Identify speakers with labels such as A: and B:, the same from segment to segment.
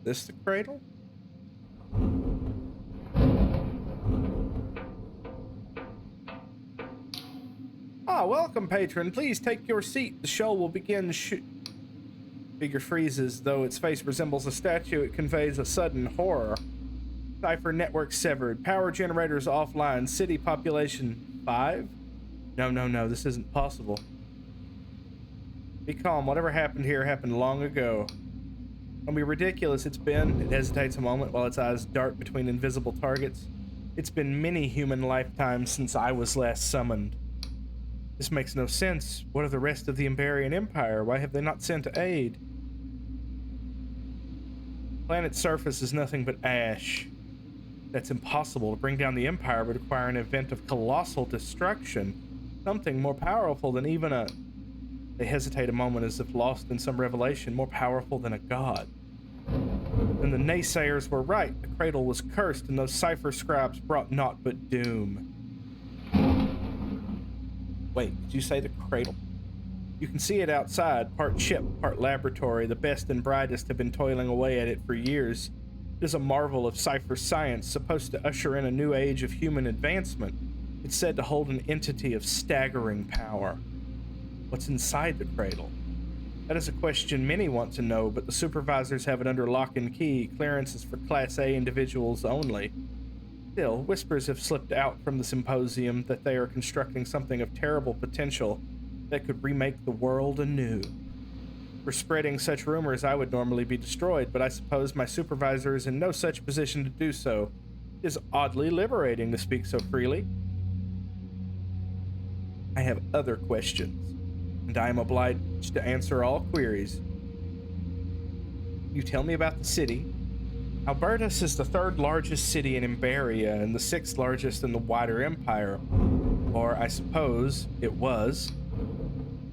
A: This the Cradle? Ah, welcome, patron. Please take your seat. The show will begin. Figure freezes. Though its face resembles a statue, it conveys a sudden horror. Cipher network severed. Power generators offline. City population 5? No, no, no. This isn't possible. Be calm. Whatever happened here happened long ago. Don't be ridiculous. It's been. It hesitates a moment while its eyes dart between invisible targets. It's been many human lifetimes since I was last summoned. This makes no sense. What of the rest of the Emberian Empire? Why have they not sent aid? The planet's surface is nothing but ash. That's impossible. To bring down the Empire would require an event of colossal destruction. Something more powerful than even a... They hesitate a moment as if lost in some revelation, more powerful than a god. Then the naysayers were right. The Cradle was cursed, and those cipher scribes brought naught but doom. Wait, did you say the Cradle? You can see it outside, part ship, part laboratory. The best and brightest have been toiling away at it for years. It is a marvel of cipher science, supposed to usher in a new age of human advancement. It's said to hold an entity of staggering power. What's inside the Cradle? That is a question many want to know, but the supervisors have it under lock and key. Clearance is for Class A individuals only. Still, whispers have slipped out from the symposium that they are constructing something of terrible potential that could remake the world anew. For spreading such rumors, I would normally be destroyed, but I suppose my supervisor is in no such position to do so. It is oddly liberating to speak so freely. I have other questions, and I am obliged to answer all queries. You tell me about the city. Albertus is the third largest city in Emberia and the sixth largest in the wider empire. Or, I suppose, it was.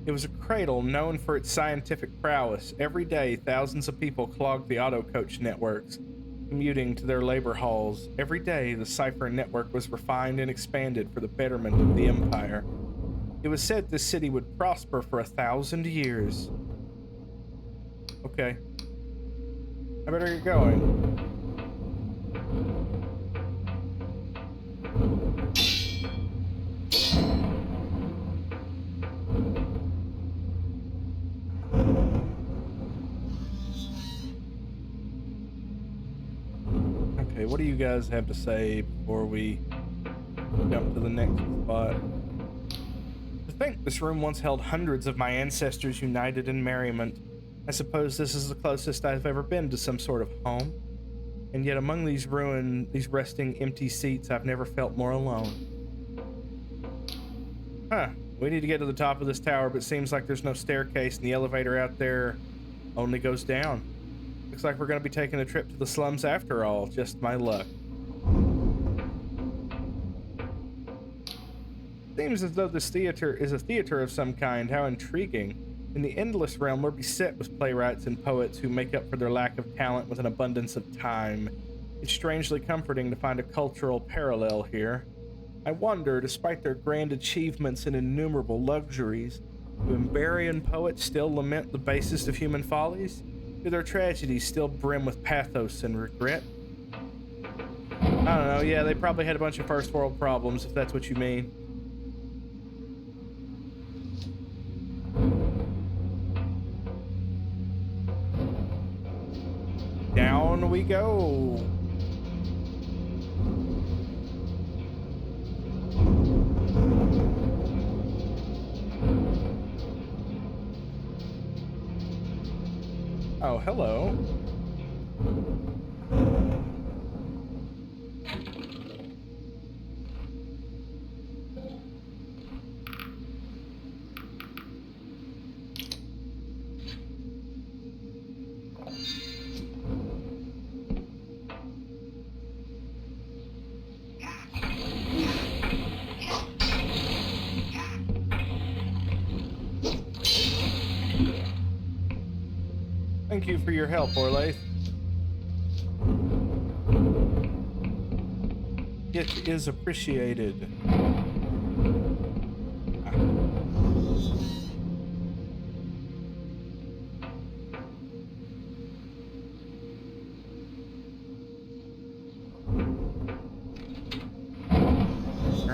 A: It was a cradle known for its scientific prowess. Every day, thousands of people clogged the auto coach networks, commuting to their labor halls. Every day, the cipher network was refined and expanded for the betterment of the empire. It was said this city would prosper for 1,000 years. Okay. I better get going. Okay, what do you guys have to say before we jump to the next spot? To think this room once held hundreds of my ancestors united in merriment. I suppose this is the closest I've ever been to some sort of home. And yet among these these resting empty seats, I've never felt more alone. Huh, we need to get to the top of this tower, but it seems like there's no staircase and the elevator out there only goes down. Looks like we're going to be taking a trip to the slums after all. Just my luck. Seems as though this theater is a theater of some kind. How intriguing. In the endless realm, we're beset with playwrights and poets who make up for their lack of talent with an abundance of time. It's strangely comforting to find a cultural parallel here. I wonder, despite their grand achievements and innumerable luxuries, do Emberian poets still lament the basest of human follies? Do their tragedies still brim with pathos and regret? I don't know, yeah, they probably had a bunch of first world problems, if that's what you mean. Down we go. Oh, hello. Thank you for your help, Orlaith. It is appreciated.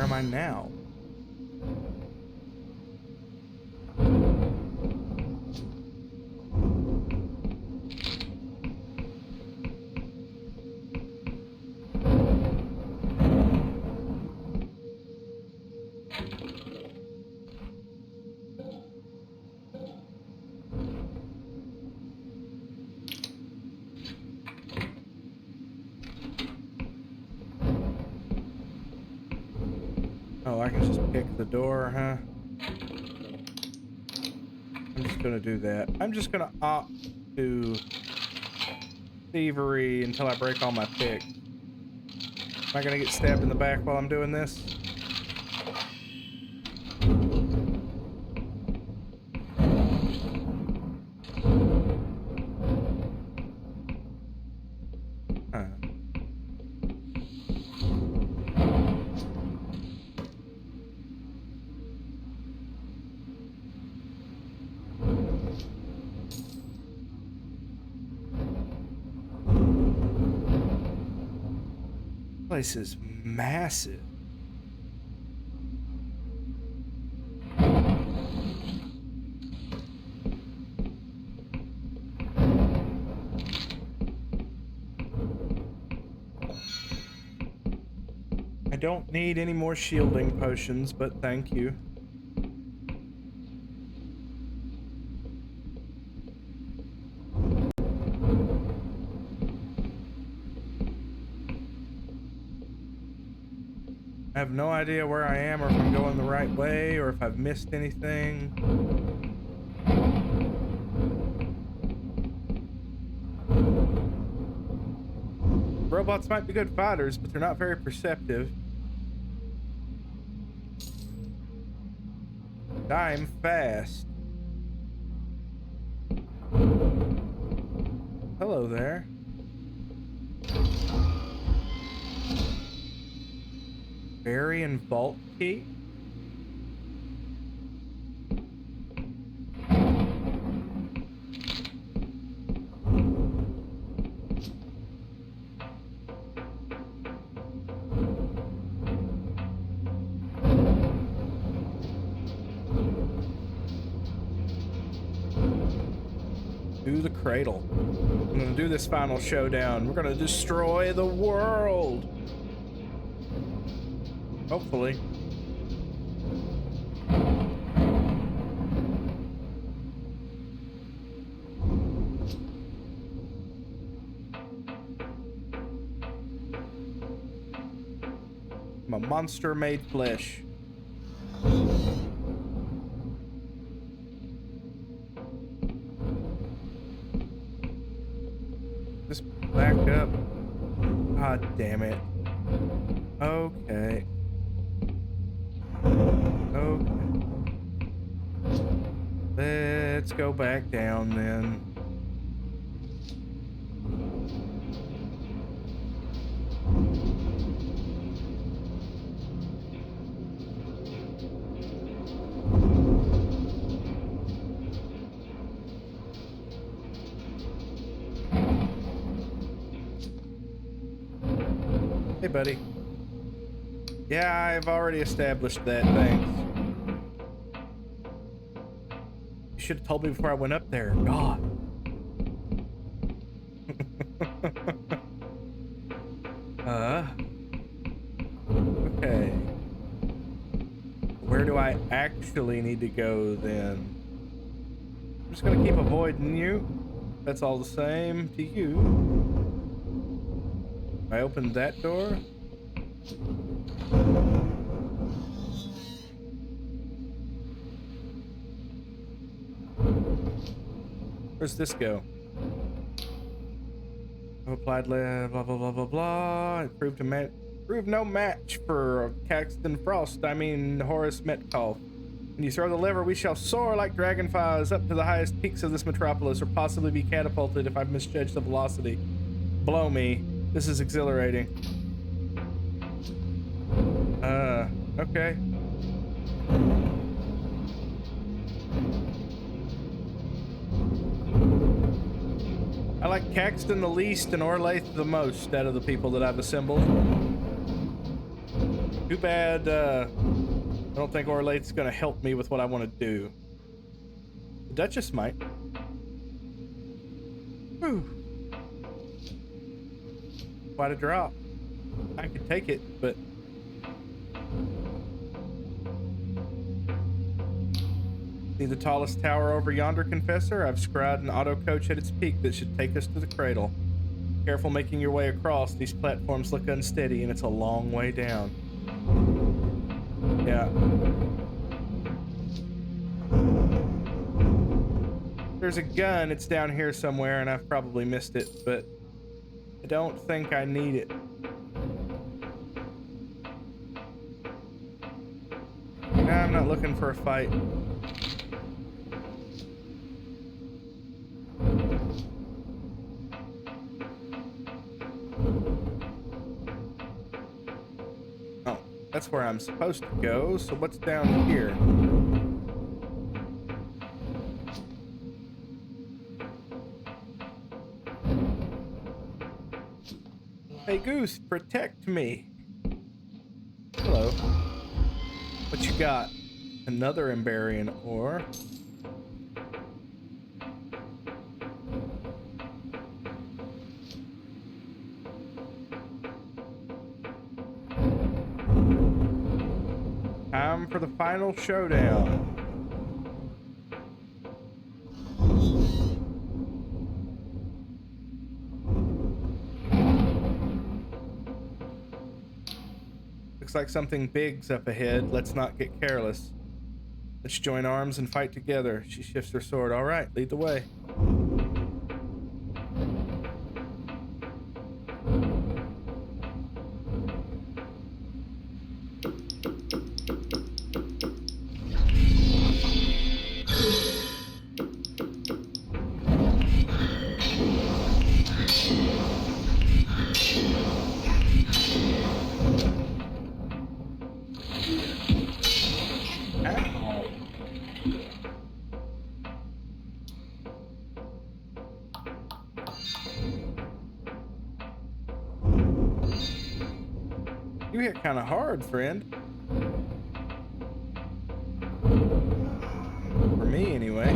A: am I now? Oh, I can just pick the door, huh? I'm just gonna do that. I'm just gonna opt to thievery until I break all my picks. Am I gonna get stabbed in the back while I'm doing this? Huh. Place is massive. I don't need any more shielding potions, but thank you. I have no idea where I am or if I'm going the right way or if I've missed anything. Robots might be good fighters, but they're not very perceptive. I'm fast. Hello there. Berry and vault key? To the Cradle. I'm gonna do this final showdown. We're gonna destroy the world. Hopefully. I'm a monster made flesh. Just back up. Ah, damn it. Okay. Okay. Let's go back down then. Hey, buddy. Yeah, I've already established that, thanks. You should have told me before I went up there. God. Okay. Where do I actually need to go then? I'm just gonna keep avoiding you. That's all the same to you. I opened that door. Where's this go? I've applied blah blah blah blah blah. It proved no match for Caxton Frost. I mean Horace Metcalf. When you throw the lever, we shall soar like dragonflies up to the highest peaks of this metropolis, or possibly be catapulted if I've misjudged the velocity. Blow me. This is exhilarating. Okay. I like Caxton the least and Orlaith the most out of the people that I've assembled. Too bad, I don't think Orlaith's gonna help me with what I want to do. The Duchess might. Whew. Quite a drop. I could take it, but... See the tallest tower over yonder, Confessor? I've scried an auto coach at its peak that should take us to the Cradle. Careful making your way across. These platforms look unsteady, and it's a long way down. Yeah. There's a gun. It's down here somewhere, and I've probably missed it, but I don't think I need it. No, I'm not looking for a fight. Oh, that's where I'm supposed to go, so what's down here? Hey Goose, protect me. Hello. What you got? Another Emberian ore. Time for the final showdown. Looks like something big's up ahead. Let's not get careless. Let's join arms and fight together. She shifts her sword. All right, lead the way. You hit kind of hard, friend. For me, anyway.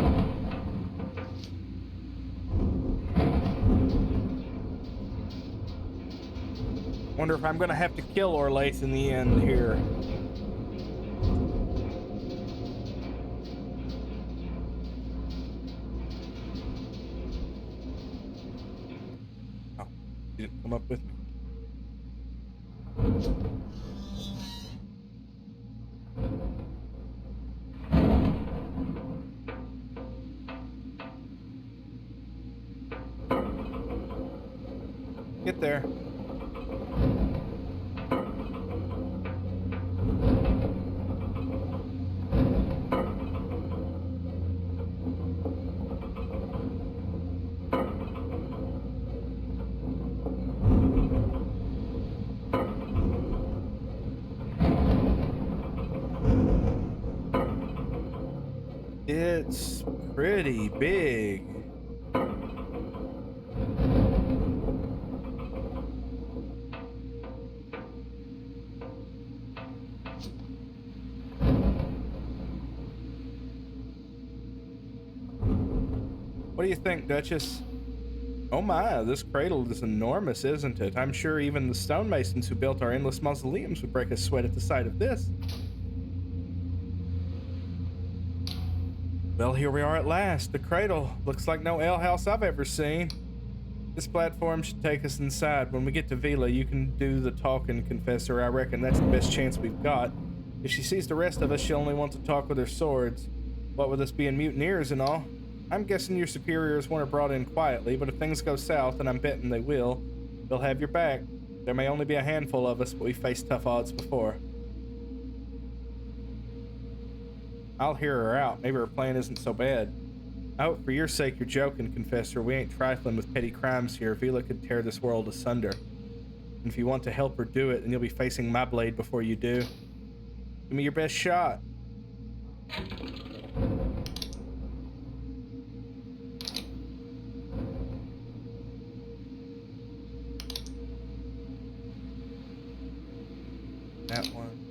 A: Wonder if I'm gonna have to kill Orlaith in the end here. Oh, you didn't come up with me. Get there. It's pretty big. What do you think, Duchess? Oh my, this cradle is enormous, isn't it? I'm sure even the stonemasons who built our endless mausoleums would break a sweat at the sight of this. Well, here we are at last. The cradle looks like no alehouse I've ever seen. This platform should take us inside. When we get to Vela, you can do the talking, Confessor. I reckon that's the best chance we've got. If she sees the rest of us, she'll only want to talk with her swords. What with us being mutineers and all. I'm guessing your superiors weren't brought in quietly, but if things go south, and I'm betting they will, they'll have your back. There may only be a handful of us, but we've faced tough odds before. I'll hear her out. Maybe her plan isn't so bad. I hope for your sake you're joking, Confessor. We ain't trifling with petty crimes here. Vela could tear this world asunder. And if you want to help her do it, then you'll be facing my blade before you do. Give me your best shot. That one.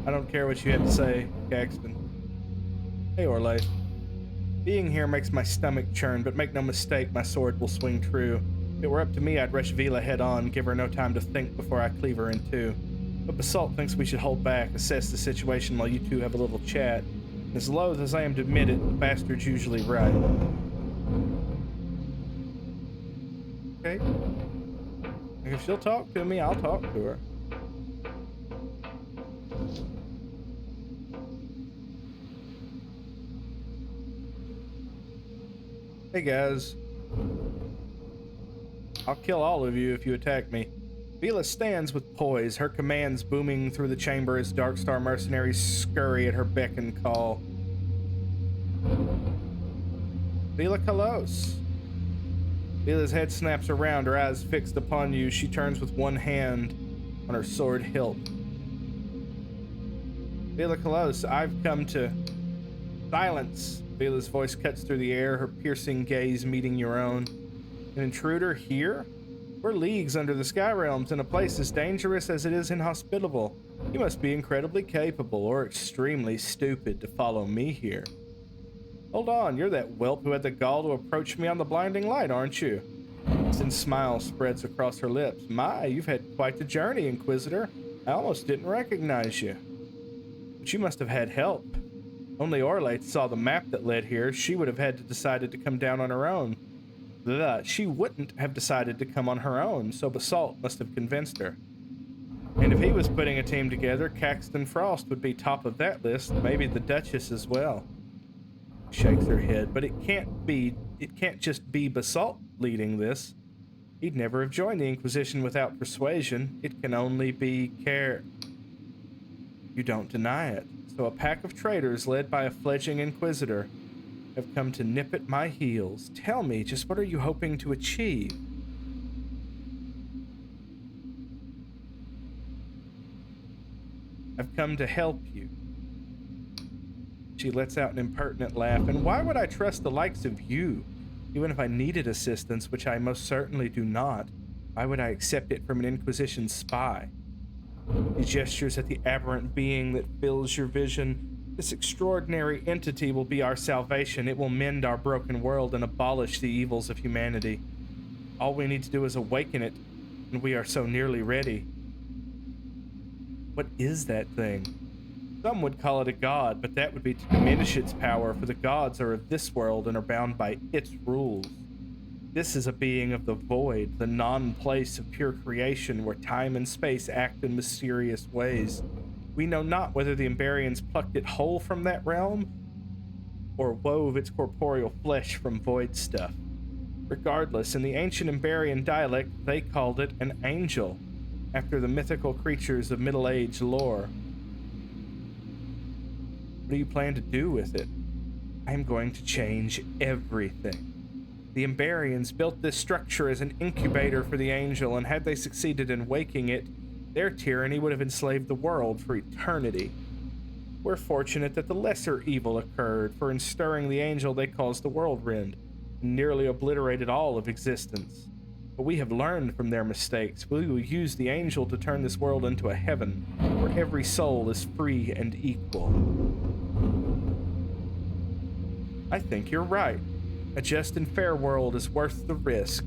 A: I don't care what you have to say, Caxton. Hey, Orlais. Being here makes my stomach churn, but make no mistake, my sword will swing true. If it were up to me, I'd rush Vela head on, give her no time to think before I cleave her in two. But Basalt thinks we should hold back, assess the situation while you two have a little chat. And as loath as I am to admit it, the bastard's usually right. Okay. If she'll talk to me, I'll talk to her. Hey guys. I'll kill all of you if you attack me. Vela stands with poise, her commands booming through the chamber as Darkstar mercenaries scurry at her beck and call. Vela Callose. Vela's head snaps around, her eyes fixed upon you. She turns with one hand on her sword hilt. Vela Callose, I've come to... Silence! Vela's voice cuts through the air, her piercing gaze meeting your own. An intruder here? We're leagues under the Sky Realms in a place as dangerous as it is inhospitable. You must be incredibly capable or extremely stupid to follow me here. Hold on, you're that whelp who had the gall to approach me on the blinding light, aren't you? Sin smile spreads across her lips. My, you've had quite the journey, Inquisitor. I almost didn't recognize you. But you must have had help. Only Orlais saw the map that led here. She would have had to decided to come down on her own. She wouldn't have decided to come on her own, so Basalt must have convinced her. And if he was putting a team together, Caxton Frost would be top of that list, maybe the Duchess as well. Shakes her head, but it can't just be Basalt leading this. He'd never have joined the Inquisition without persuasion. It can only be care. You don't deny it. So a pack of traitors led by a fledgling Inquisitor have come to nip at my heels. Tell me, just what are you hoping to achieve? I've come to help you. She lets out an impertinent laugh. And why would I trust the likes of you? Even if I needed assistance, which I most certainly do not, why would I accept it from an Inquisition spy? He gestures at the aberrant being that fills your vision. This extraordinary entity will be our salvation. It will mend our broken world and abolish the evils of humanity. All we need to do is awaken it, and we are so nearly ready. What is that thing? Some would call it a god, but that would be to diminish its power, for the gods are of this world and are bound by its rules. This is a being of the void, the non-place of pure creation where time and space act in mysterious ways. We know not whether the Emberians plucked it whole from that realm or wove its corporeal flesh from void stuff. Regardless, in the ancient Emberian dialect, they called it an angel, after the mythical creatures of Middle Age lore. What do you plan to do with it? I am going to change everything. The Emberians built this structure as an incubator for the angel, and had they succeeded in waking it, their tyranny would have enslaved the world for eternity. We're fortunate that the lesser evil occurred, for in stirring the angel they caused the whirlwind, and nearly obliterated all of existence. But we have learned from their mistakes. We will use the angel to turn this world into a heaven, where every soul is free and equal. I think you're right. A just and fair world is worth the risk.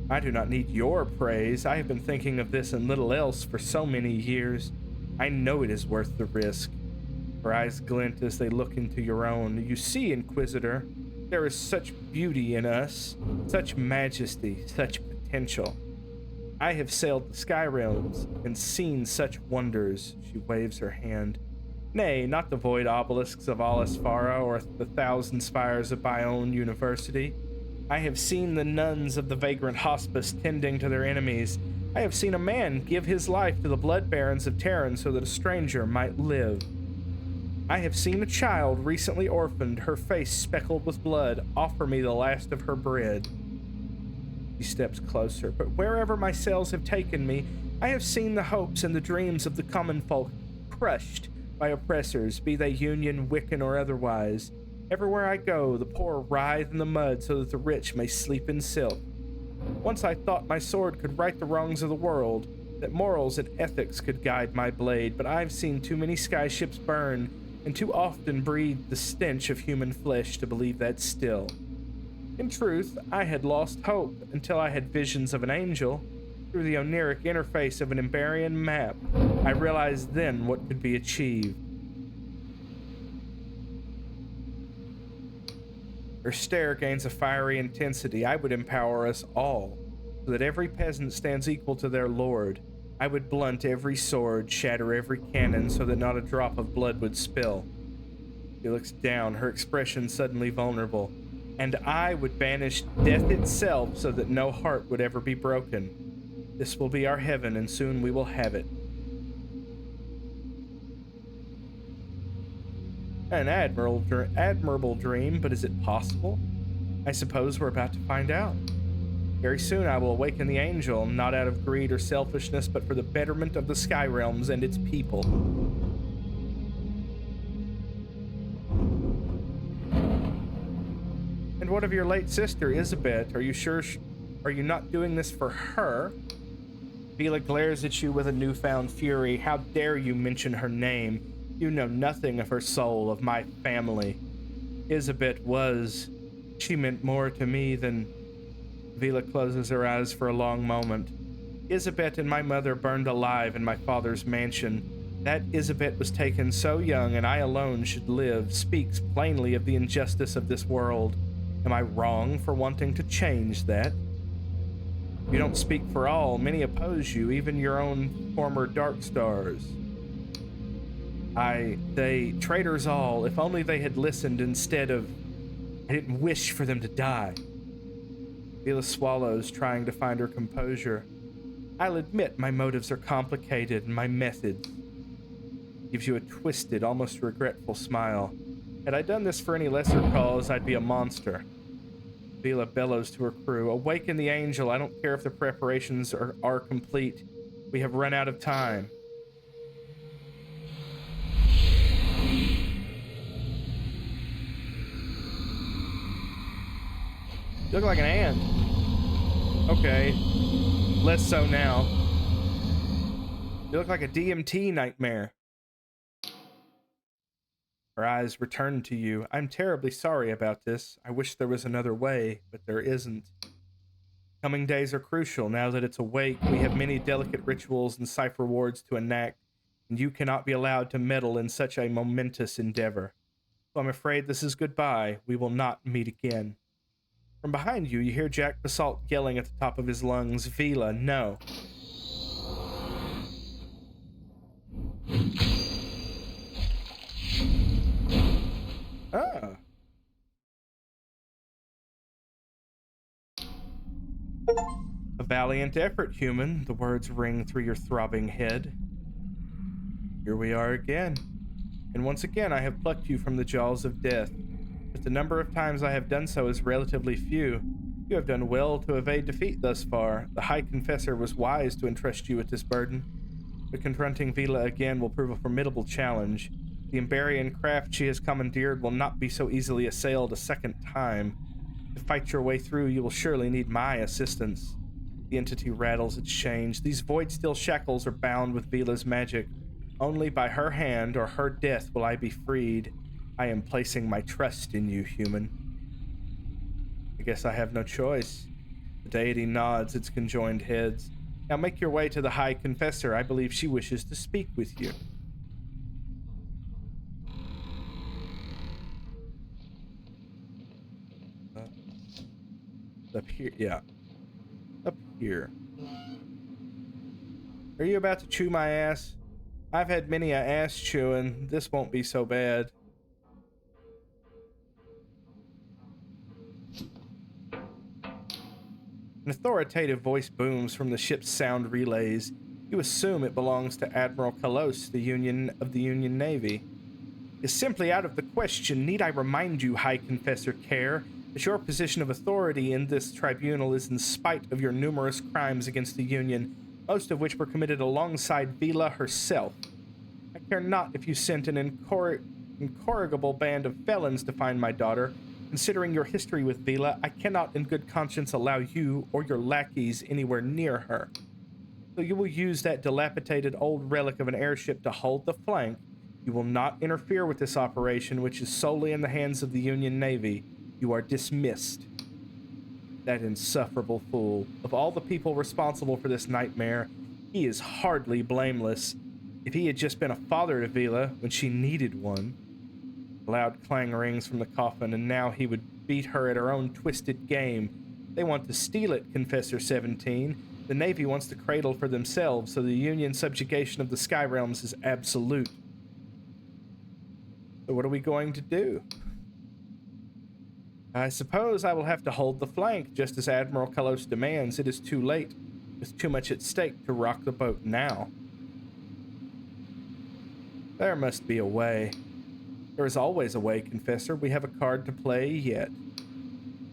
A: I do not need your praise. I have been thinking of this and little else for so many years. I know it is worth the risk. Her eyes glint as they look into your own. You see, Inquisitor, there is such beauty in us, such majesty, such potential. I have sailed the Sky Realms and seen such wonders. She waves her hand. Nay, not the void obelisks of Alasfara or the thousand spires of Bayonne University. I have seen the nuns of the Vagrant Hospice tending to their enemies. I have seen a man give his life to the blood barons of Terran so that a stranger might live. I have seen a child recently orphaned, her face speckled with blood, offer me the last of her bread. She steps closer, but wherever my sails have taken me, I have seen the hopes and the dreams of the common folk crushed by oppressors, be they Union, Wiccan, or otherwise. Everywhere I go, the poor writhe in the mud so that the rich may sleep in silk. Once I thought my sword could right the wrongs of the world, that morals and ethics could guide my blade, but I've seen too many skyships burn and too often breathed the stench of human flesh to believe that still. In truth, I had lost hope until I had visions of an angel. Through the oniric interface of an Emberian map, I realized then what could be achieved. Her stare gains a fiery intensity. I would empower us all, so that every peasant stands equal to their lord. I would blunt every sword, shatter every cannon, so that not a drop of blood would spill. She looks down, her expression suddenly vulnerable. And I would banish death itself so that no heart would ever be broken. This will be our heaven, and soon we will have it. An admirable dream, but is it possible? I suppose we're about to find out. Very soon I will awaken the angel, not out of greed or selfishness, but for the betterment of the Sky Realms and its people. And what of your late sister, Isabet? Are you sure? Are you not doing this for her? Vela glares at you with a newfound fury. How dare you mention her name? You know nothing of her soul, of my family. Isabet was... She meant more to me than... Vela closes her eyes for a long moment. Isabet and my mother burned alive in my father's mansion. That Isabet was taken so young and I alone should live speaks plainly of the injustice of this world. Am I wrong for wanting to change that? You don't speak for all. Many oppose you, even your own former Dark Stars. They, traitors all, if only they had listened instead of... I didn't wish for them to die. Vela swallows, trying to find her composure. I'll admit my motives are complicated and my methods. Gives you a twisted, almost regretful smile. Had I done this for any lesser cause, I'd be a monster. Vela bellows to her crew. Awaken the angel. I don't care if the preparations are complete. We have run out of time. You look like an ant. Okay. Less so now. You look like a DMT nightmare. Her eyes return to you. I'm terribly sorry about this. I wish there was another way, but there isn't. Coming days are crucial. Now that it's awake, we have many delicate rituals and cipher wards to enact, and you cannot be allowed to meddle in such a momentous endeavor. So I'm afraid this is goodbye. We will not meet again. From behind you, you hear Jack Basalt yelling at the top of his lungs, Vela, no. Ah. A valiant effort, human, the words ring through your throbbing head. Here we are again. And once again I have plucked you from the jaws of death. But the number of times I have done so is relatively few. You have done well to evade defeat thus far. The High Confessor was wise to entrust you with this burden. But confronting Vela again will prove a formidable challenge. The Emberian craft she has commandeered will not be so easily assailed a second time. To fight your way through, you will surely need my assistance. The entity rattles its chains. These void steel shackles are bound with Vela's magic. Only by her hand or her death will I be freed. I am placing my trust in you, human. I guess I have no choice. The deity nods its conjoined heads. Now make your way to the High Confessor. I believe she wishes to speak with you. Up here, yeah. Up here. Are you about to chew my ass? I've had many a ass chewing. This won't be so bad. An authoritative voice booms from the ship's sound relays. You assume it belongs to Admiral Callose, the Union Navy. It's simply out of the question. Need I remind you, High Confessor Care, that your position of authority in this tribunal is in spite of your numerous crimes against the Union, most of which were committed alongside Vela herself. I care not if you sent an incorrigible band of felons to find my daughter. Considering your history with Vela, I cannot in good conscience allow you or your lackeys anywhere near her. So you will use that dilapidated old relic of an airship to hold the flank. You will not interfere with this operation, which is solely in the hands of the Union Navy. You are dismissed. That insufferable fool. Of all the people responsible for this nightmare, he is hardly blameless. If he had just been a father to Vela when she needed one. A loud clang rings from the coffin, and now he would beat her at her own twisted game. They want to steal it, Confessor 17. The Navy wants the Cradle for themselves, so the Union subjugation of the Sky Realms is absolute. So what are we going to do? I suppose I will have to hold the flank, just as Admiral Callose demands. It is too late. There's too much at stake to rock the boat now. There must be a way. There is always a way, Confessor. We have a card to play yet.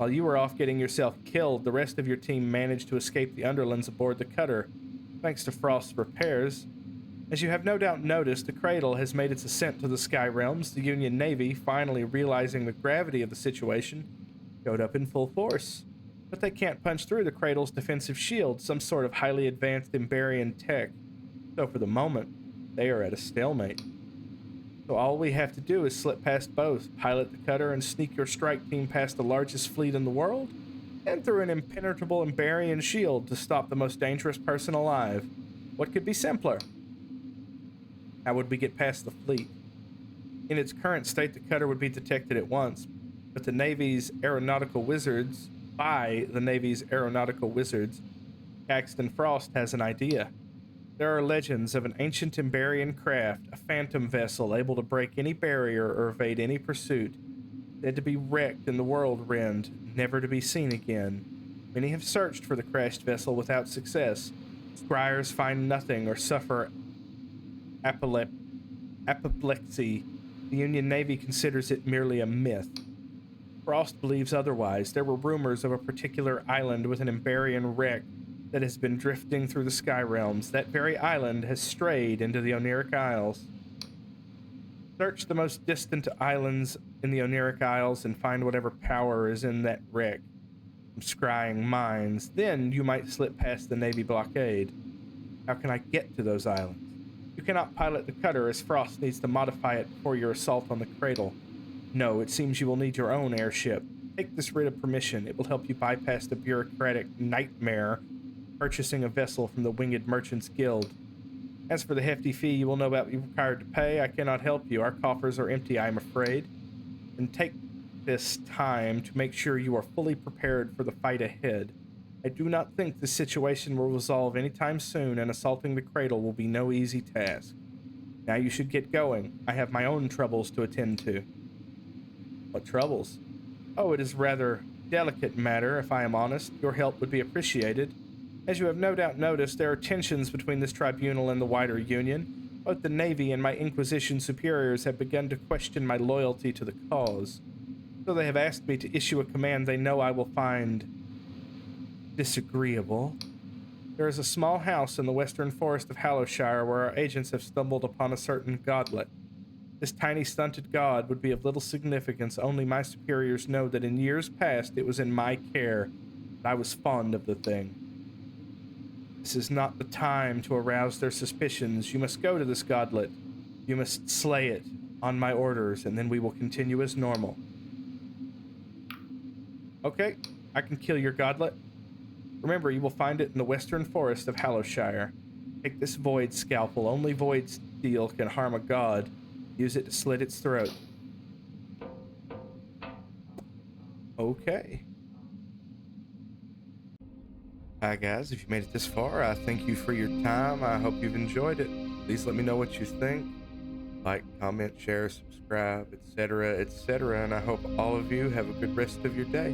A: While you were off getting yourself killed, the rest of your team managed to escape the underlands aboard the cutter, thanks to Frost's repairs. As you have no doubt noticed, the Cradle has made its ascent to the Sky Realms. The Union Navy, finally realizing the gravity of the situation, showed up in full force. But they can't punch through the Cradle's defensive shield, some sort of highly advanced Emberian tech. So for the moment, they are at a stalemate. So all we have to do is slip past both, pilot the cutter, and sneak your strike team past the largest fleet in the world, and through an impenetrable Emberian shield to stop the most dangerous person alive. What could be simpler? How would we get past the fleet? In its current state, the cutter would be detected at once, but the Navy's aeronautical wizards, Caxton Frost has an idea. There are legends of an ancient Emberian craft, a phantom vessel able to break any barrier or evade any pursuit, said to be wrecked in the world rend, never to be seen again. Many have searched for the crashed vessel without success. Scryers find nothing or suffer apoplexy. The Union Navy considers it merely a myth. Frost believes otherwise. There were rumors of a particular island with an Emberian wreck that has been drifting through the Sky Realms. That very island has strayed into the Oniric Isles. Search the most distant islands in the Oniric Isles and find whatever power is in that wreck from scrying minds. Then you might slip past the Navy blockade. How can I get to those islands? You cannot pilot the cutter, as Frost needs to modify it before your assault on the Cradle. No, it seems you will need your own airship. Take this writ of permission. It will help you bypass the bureaucratic nightmare purchasing a vessel from the Winged Merchants Guild. As for the hefty fee you will no doubt be required to pay, I cannot help you. Our coffers are empty, I am afraid. And take this time to make sure you are fully prepared for the fight ahead. I do not think this situation will resolve anytime soon, and assaulting the Cradle will be no easy task. Now you should get going. I have my own troubles to attend to. What troubles? Oh, it is rather delicate matter, if I am honest. Your help would be appreciated. As you have no doubt noticed, there are tensions between this tribunal and the wider Union. Both the Navy and my Inquisition superiors have begun to question my loyalty to the cause. So they have asked me to issue a command they know I will find disagreeable. There is a small house in the western forest of Hallowshire where our agents have stumbled upon a certain godlet. This tiny stunted god would be of little significance, only my superiors know that in years past it was in my care, and I was fond of the thing. This is not the time to arouse their suspicions. You must go to this godlet. You must slay it on my orders, and then we will continue as normal. Okay, I can kill your godlet. Remember, you will find it in the western forest of Hallowshire. Take this void scalpel. Only void steel can harm a god. Use it to slit its throat. Okay. Hi guys, if you made it this far, I thank you for your time. I hope you've enjoyed it. Please let me know what you think. Like, comment, share, subscribe, etc., etc. And I hope all of you have a good rest of your day.